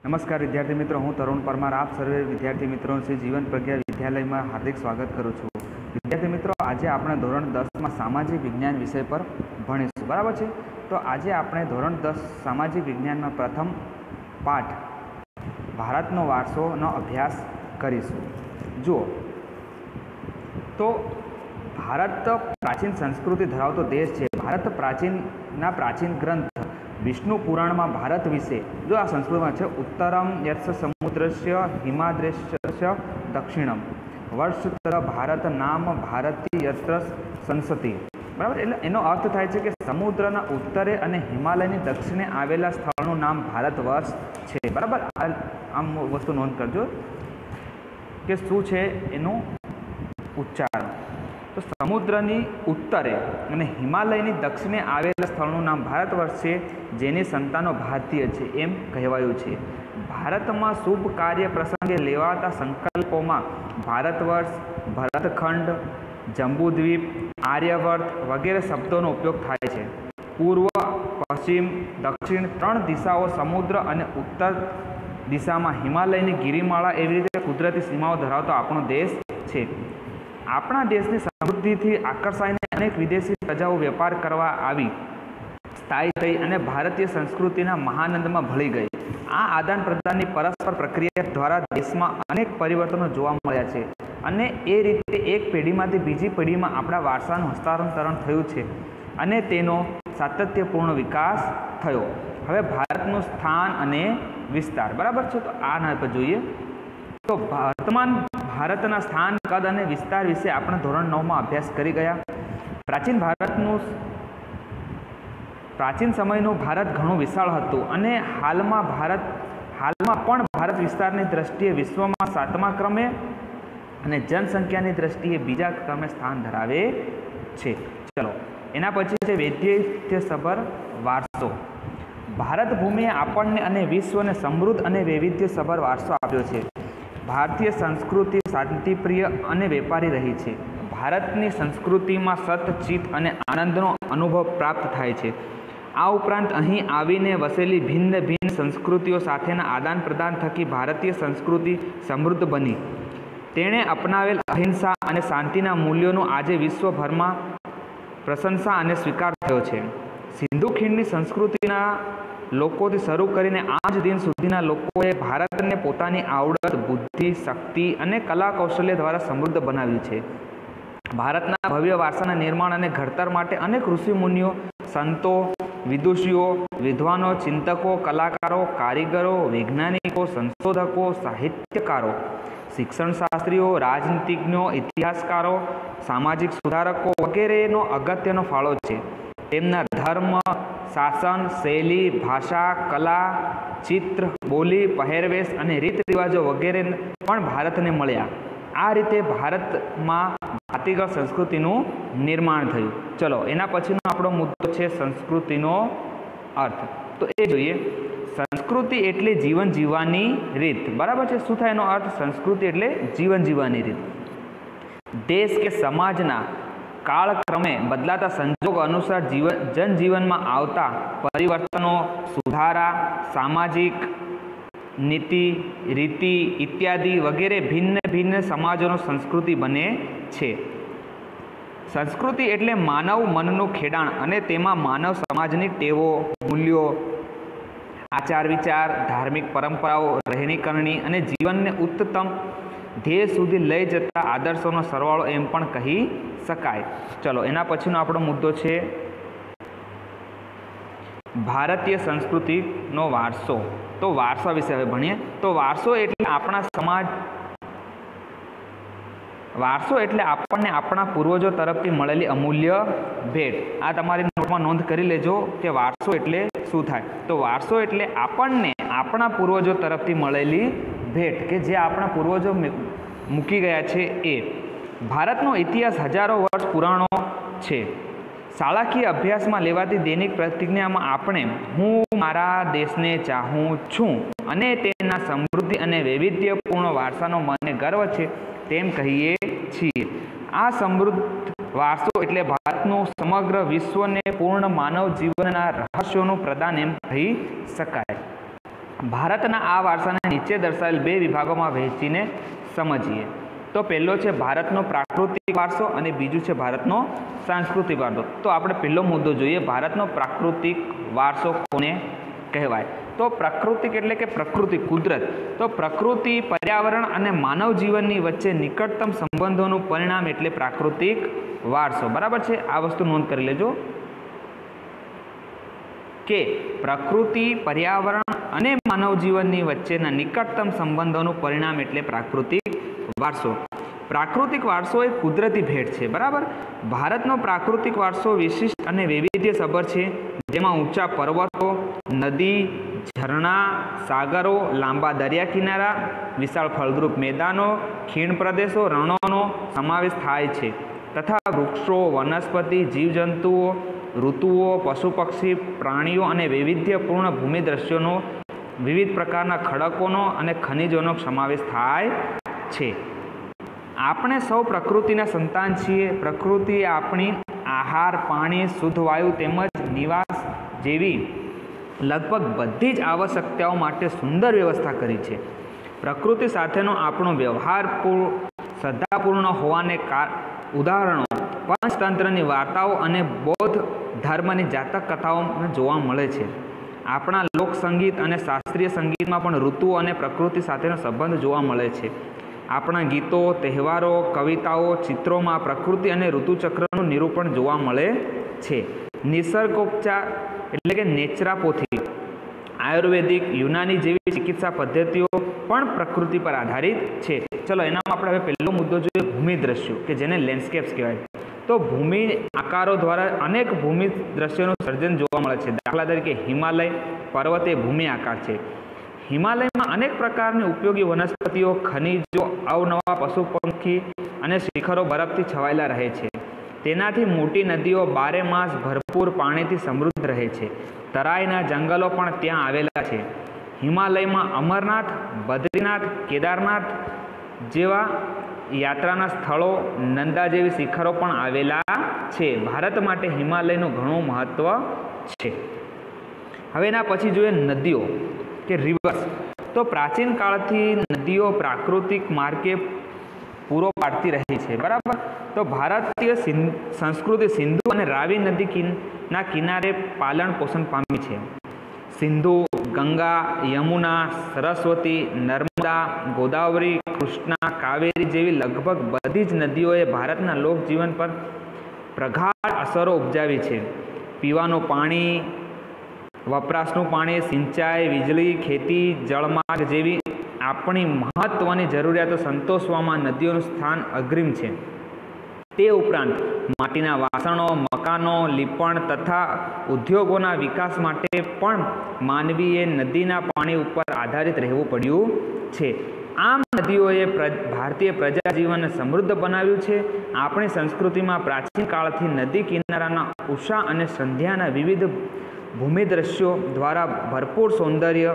नमस्कार विद्यार्थी मित्रों, हूँ तरुण परमार आप सर्वे विद्यार्थी मित्रों से जीवन प्रज्ञा विद्यालय में हार्दिक स्वागत करूँ छूँ। विद्यार्थी मित्रों, आज આપણે ધોરણ 10 में सामाजिक विज्ञान विषय पर भणीशुं, बराबर है। तो आज આપણે ધોરણ 10 सामाजिक विज्ञान में प्रथम पाठ भारतનો વારસોનો अभ्यास करीशुं। जुओ तो भारत प्राचीन संस्कृति धरावतो देश है। भारत प्राचीन ग्रंथ विष्णु पुराण में भारत विषे जो आ संस्कृत में है, उत्तरम यस्य समुद्रस्य हिमाद्रेश्य दक्षिणम वर्षतर भारत नाम भारती यत्र संसति, बराबर। एटले एनो अर्थ थाय छे के समुद्रना उत्तरे अने हिमालयनी दक्षिणे आवेला स्थळनुं नाम भारतवर्ष छे, बराबर। आम वस्तु नोंध करजो के शुं छे एनुं उच्चारण। तो समुद्रनी उत्तरे अने हिमालयनी दक्षिणे आवेला स्थळनुं नाम भारतवर्ष छे, जेनी संतानो भारतीय छे एम कहेवायुं छे। भारतमां शुभ कार्य प्रसंगे लेवाता संकल्पोमां भारतवर्ष, भरतखंड, जंबूद्वीप, आर्यवर्त वगैरह शब्दों उपयोग थाय छे। पूर्व, पश्चिम, दक्षिण त्रण दिशाओं समुद्र अने उत्तर दिशा में हिमालयनी गिरिमाला एवी रीते कुदरती सीमाओं धरावतो आपणो देश छे। आपणा देशनी समृद्धिथी आकर्षाईने अनेक विदेशी प्रजाओं वेपार करवा आवी स्थायी थई अने भारतीय संस्कृतिना महानंदमां भળી गई। आ आदान प्रदाननी परस्पर प्रक्रिया द्वारा देशमां अनेक परिवर्तनों जोवा मळ्या छे अने ए रीते एक पेढ़ीमांथी बीजी पेढ़ीमां आपणा वारसानुं हस्तांतरण थयुं छे अने तेनो सातत्यपूर्ण विकास थयो। हवे भारतनुं स्थान अने विस्तार, बराबर छे। तो आ ना पर जोईए तो वर्तमान भारतना स्थान, कद अने विस्तार विषे आपणे धोरण 9 में अभ्यास करी गया। प्राचीन समयનું भारत घणું विशाળ હતું અને हालમાં પણ भारत વિસ્તારની દ્રષ્ટિએ વિશ્વમાં 7મા ક્રમે અને જનસંખ્યાની દ્રષ્ટિએ બીજા ક્રમે સ્થાન ધરાવે છે। ચલો એના પછી છે વૈવિધ્યસભર વારસો। ભારત ભૂમિએ આપણને અને વિશ્વને સમૃદ્ધ અને વૈવિધ્યસભર વારસો આપ્યો છે। भारतीय संस्कृति शांतिप्रिय अने वेपारी रही है। भारतनी संस्कृति में सतचित अने आनंदनो अनुभव प्राप्त थाय छे। आ उपरांत अहीं आवीने वसेली भिन्न भिन्न संस्कृतिओ साथेना आदान प्रदान थकी भारतीय संस्कृति समृद्ध बनी। तेणे अपनावेल अहिंसा अने शांतिना मूल्यों आजे विश्वभर में प्रशंसा अने स्वीकार थयो छे। सिंधु खीणनी संस्कृतिना लोकोथी शरू करीने आज दिन सुधीना लोकोए भारतने पोतानी आवडत, बुद्धि, शक्ति अने कला कौशल्य द्वारा समृद्ध बनाव्युं छे। भारतना भव्य वारसाना निर्माण अने घड़तर माटे अनेक ऋषि मुनिओ, संतो, विदुषीओ, विद्वानों, चिंतकों, कलाकारों, कारीगरों, वैज्ञानिकों, संशोधकों, साहित्यकारों, शिक्षणशास्त्रीओ, राजनीतिज्ञों, इतिहासकारों, सामाजिक सुधारकों वगैरेनो अगत्यनो फाळो छे। तेमना धर्म, शासन, शैली, भाषा, कला, चित्र, बोली, पहेरवेश अने रीत रिवाजों वगैरह पण भारतने मळ्या। आ रीते भारत में जातिगत संस्कृतिनुं निर्माण थयुं। चलो एना पछीनो आपणो मुद्दो छे संस्कृतिनो अर्थ। तो ए जोईए, संस्कृति एटले जीवन जीववानी रीत, बराबर छे। शुं थाय एनो अर्थ? संस्कृति एटले जीवन जीववानी रीत। देश के समाजना कालक्रमे बदलाता संजोग अनुसार जनजीवन में आवता परिवर्तनों, सुधारा, सामाजिक नीति, रीति इत्यादि वगैरह भिन्न भिन्न समाजों संस्कृति बने छे। संस्कृति एटले मानव मननु खेडाण अने तेमां मानव समाजनी टेवो, मूल्यों, आचार विचार, धार्मिक परंपराओं, रहनी करनी अने जीवन ने उत्तम ध्येय सुधी लई जता आदर्शों सरवाळो एम पण कही शकाय। चलो एना पछीनो आपणो मुद्दो छे भारतीय संस्कृतिनो वारसो। तो वारसा विषे हवे भणीए। तो वारसो एटले आपणा समाज, वारसो एटले आपणने आपणा पूर्वजों तरफथी मळेली अमूल्य भेट। आ तमारी नोटमां नोंध करी लेजो के वारसो एटले शुं थाय। तो वारसो एटले आपणने आपणा पूर्वजों तरफथी मळेली भेट के जे आपणा पूर्वजों मूकी गया छे ए। भारतनो इतिहास हजारों वर्ष पुराणो छे। शाळाकीय अभ्यास में लेवाती दैनिक प्रतिज्ञा में आपणे हूँ मारा देशने चाहूँ छूँ अने तेना समृद्धि अने वैविध्यपूर्ण वारसानो मने गर्व छे तेम कहीए छीए। आ समृद्ध वारसो एटले भारतनो समग्र विश्वने पूर्ण मानव जीवनना रहस्योनुं प्रदान एम कही शकाय। ભારતના આ વારસાને નીચે દર્શાવેલ બે વિભાગોમાં વહેંચીને સમજીએ. તો પહેલો છે ભારતનો પ્રાકૃતિક વારસો અને બીજું છે ભારતનો સાંસ્કૃતિક વારસો. તો આપણે પહેલો મુદ્દો જોઈએ, ભારતનો પ્રાકૃતિક વારસો કોને કહેવાય? તો પ્રાકૃતિક એટલે કે પ્રકૃતિ, કુદરત. તો પ્રકૃતિ, પર્યાવરણ અને માનવ જીવનની વચ્ચે નિકટતમ સંબંધોનું પરિણામ એટલે પ્રાકૃતિક વારસો. બરાબર છે, આ વસ્તુ નોંધ કરી લેજો કે પ્રકૃતિ, પર્યાવરણ અને માનવ જીવનની વચ્ચેના નિકટતમ સંબંધોનું પરિણામ એટલે પ્રાકૃતિક વારસો. પ્રાકૃતિક વારસો એ કુદરતી ભેટ છે. બરાબર, ભારતનો પ્રાકૃતિક વારસો વિશિષ્ટ અને વૈવિધ્યસભર છે, જેમાં ઊંચા પર્વતો, નદી, ઝરણા, સાગરો, લાંબા દરિયા કિનારા, વિશાળ ફળદ્રુપ મેદાનો, ખીણ પ્રદેશો, રણોનો સમાવેશ થાય છે તથા વૃક્ષો, વનસ્પતિ, જીવજંતુઓ, ઋતુઓ, પશુ પક્ષી, પ્રાણીઓ અને વૈવિધ્યપૂર્ણ ભૂમિ દ્રશ્યોનો, વિવિધ પ્રકારના ખડકોનો અને ખનિજોનો સમાવેશ થાય છે. આપણે સૌ પ્રકૃતિના સંતાન છીએ. પ્રકૃતિએ આપણી આહાર, પાણી, શુદ્ધ વાયુ તેમજ નિવાસ જેવી લગભગ બધી જ આવશ્યકતાઓ માટે સુંદર વ્યવસ્થા કરી છે. પ્રકૃતિ સાથેનો આપણો વ્યવહાર શ્રદ્ધાપૂર્ણ હોવાને ઉદાહરણો પંચતંત્રની વાર્તાઓ અને બૌદ્ધ ધર્મની જાતક કથાઓમાં જોવા મળે છે. આપણા લોકસંગીત અને શાસ્ત્રીય સંગીતમાં પણ ઋતુઓ અને પ્રકૃતિ સાથેનો સંબંધ જોવા મળે છે. આપણા ગીતો, તહેવારો, કવિતાઓ, ચિત્રોમાં પ્રકૃતિ અને ઋતુચક્રનું નિરૂપણ જોવા મળે છે. નિસર્ગોપચાર એટલે કે નેચરાપોથી, આયુર્વેદિક, યુનાની જેવી ચિકિત્સા પદ્ધતિઓ પણ પ્રકૃતિ પર આધારિત છે. ચલો, એનામાં આપણે હવે પહેલો મુદ્દો જોઈએ, ભૂમિ દ્રશ્યો, કે જેને લેન્ડસ્કેપ્સ કહેવાય. તો ભૂમિ આકારો દ્વારા અનેક ભૂમિ દ્રશ્યોનું સર્જન જોવા મળે છે. દાખલા તરીકે હિમાલય પર્વત એ ભૂમિ આકાર છે. હિમાલયમાં અનેક પ્રકારની ઉપયોગી વનસ્પતિઓ, ખનિજો, અવનવા પશુ પંખી અને શિખરો બરફથી છવાયેલા રહે છે. તેનાથી મોટી નદીઓ બારે માસ ભરપૂર પાણીથી સમૃદ્ધ રહે છે. તરાઈના જંગલો પણ ત્યાં આવેલા છે. હિમાલયમાં અમરનાથ, બદ્રીનાથ, કેદારનાથ જેવા યાત્રાના સ્થળો, નંદા જેવી શિખરો પણ આવેલા છે. ભારત માટે હિમાલયનું ઘણું મહત્વ છે. હવે એના પછી જોઈએ નદીઓ કે રિવર્સ. તો પ્રાચીન કાળથી નદીઓ પ્રાકૃતિક માર્ગે પૂરો પાડતી રહી છે. બરાબર, તો ભારતીય સંસ્કૃતિ સિંધુ અને રાવી નદીના કિનારે પાલન પોષણ પામી છે. સિંધુ, ગંગા, યમુના, સરસ્વતી, નર્મદા, ગોદાવરી, કૃષ્ણા, કાવેરી જેવી લગભગ બધી જ નદીઓએ ભારતના લોકજીવન પર પ્રગાઢ અસરો ઉપજાવી છે. પીવાનું પાણી, વપરાશનું પાણી, સિંચાઈ, વીજળી, ખેતી, જળમાર્ગ જેવી આપણી મહત્ત્વની જરૂરિયાતો સંતોષવામાં નદીઓનું સ્થાન અગ્રીમ છે. તે ઉપરાંત માટીના વાસણો, મકાનો, લીપણ તથા ઉદ્યોગોના વિકાસ માટે પણ માનવીએ નદીના પાણી ઉપર આધારિત રહેવું પડ્યું છે. આમ નદીઓએ ભારતીય પ્રજાજીવનને સમૃદ્ધ બનાવ્યું છે. આપણી સંસ્કૃતિમાં પ્રાચીન કાળથી નદી કિનારાના ઉષા અને સંધ્યાના વિવિધ ભૂમિ દ્રશ્યો દ્વારા ભરપૂર સૌંદર્ય,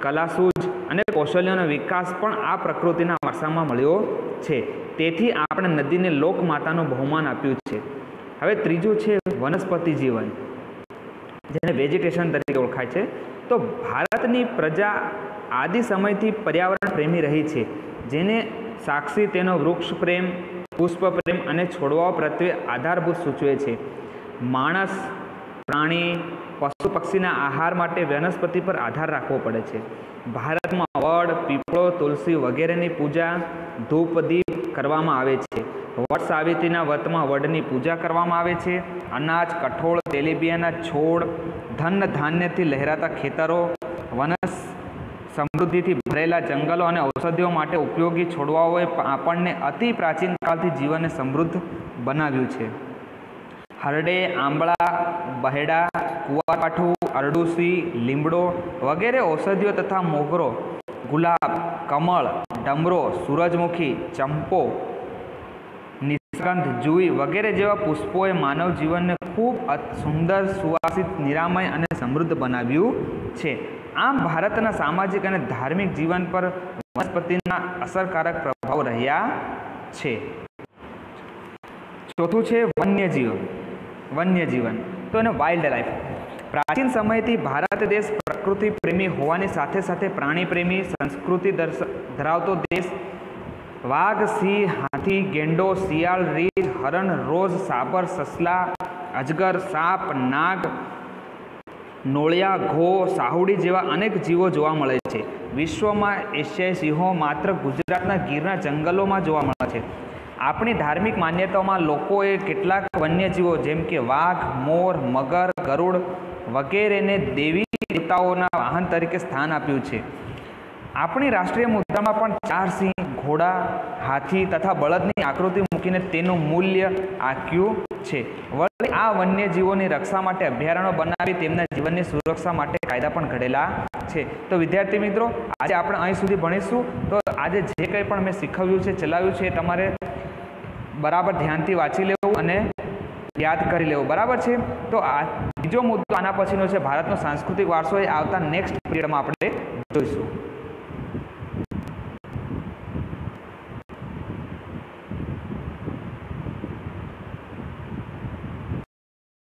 કલાસૂઝ અને કૌશલ્યનો વિકાસ પણ આ પ્રકૃતિના વારસામાં મળ્યો છે. તેથી આપણે નદીને લોકમાતાનું બહુમાન આપ્યું છે. હવે ત્રીજું છે વનસ્પતિ જીવન, જેને વેજીટેશન તરીકે ઓળખાય છે. તો ભારતની પ્રજા આદિ સમયથી પર્યાવરણ પ્રેમી રહી છે, જેને સાક્ષી તેનો વૃક્ષ પ્રેમ, પુષ્પ પ્રેમ અને છોડવાઓ પ્રત્યે આધારભૂત સૂચવે છે. માણસ, પ્રાણી, પશુ પક્ષીના આહાર માટે વનસ્પતિ પર આધાર રાખવો પડે છે. ભારતમાં વડ, પીપળો, તુલસી વગેરેની પૂજા ધૂપ દીપ કરવામાં આવે છે. વટ સાવિત્રીના વ્રતમાં વડની પૂજા કરવામાં આવે છે. અનાજ, કઠોળ, તેલીબિયાના છોડ, ધન ધાન્યથી લહેરાતા ખેતરો, વનસ સમૃદ્ધિથી ભરેલા જંગલો અને ઔષધિઓ માટે ઉપયોગી છોડવાઓએ આપણને અતિ પ્રાચીન કાળથી જીવનને સમૃદ્ધ બનાવ્યું છે. હરડે, આંબળા, બહેડા, કુવાકાઠું, અરડુસી, લીમડો વગેરે ઔષધિઓ તથા મોગરો, ગુલાબ, કમળ, ડમરો, સૂરજમુખી, ચંપો, નિષ્ગંધ, જુઈ વગેરે જેવા પુષ્પોએ માનવ જીવનને ખૂબ સુંદર, સુવાસિત, નિરામય અને સમૃદ્ધ બનાવ્યું છે. આમ ભારતના સામાજિક અને ધાર્મિક જીવન પર વનસ્પતિના અસરકારક પ્રભાવ રહ્યા છે. ચોથું છે વન્યજીવન. તો એને વાઇલ્ડ લાઈફ. प्राचीन समयथी भारत देश प्रकृति प्रेमी होवानी साथे साथे प्राणी प्रेमी संस्कृति धरावतो देश वाघ, सिंह, हाथी, गेंडो, शियाल, रीछ, हरण, रोज, साबर, ससला, अजगर, साप, नाग, नोळिया, घो, साहुडी जेवा अनेक जीवो जोवा मळे छे। विश्वमां एशियाई सिंहो मात्र गुजरातना गीરના जंगलोमां जोवा मळे छे। આપણી ધાર્મિક માન્યતાઓમાં લોકોએ કેટલાક વન્યજીવો જેમ કે વાઘ, મોર, મગર, ગરુડ વગેરેને દેવી દેવતાઓના વાહન તરીકે સ્થાન આપ્યું છે। આપણી રાષ્ટ્રીય મુદ્રામાં પણ 4 સિંહ, ઘોડા, હાથી તથા બળદની આકૃતિ મૂકીને તેનું મૂલ્ય આંક્યું છે। વળી આ વન્યજીવોની રક્ષા માટે અભયારણ્યો બનાવી તેમના જીવનની સુરક્ષા માટે કાયદા પણ ઘડેલા છે। તો વિદ્યાર્થી મિત્રો, આજે આપણે અહીં સુધી ભણીશું। તો આજે જે કંઈ પણ મેં શીખવ્યું છે, ચલાવ્યું છે, તમારે बराबर ध्यान थी वाँची लेवुं अने याद करी लेवुं। बराबर है। तो आ बीजो मुद्दो आना पछीनो छे भारतनो सांस्कृतिक वारसो। ए आवता नेक्स्ट पीरियड में आपणे जोईशुं।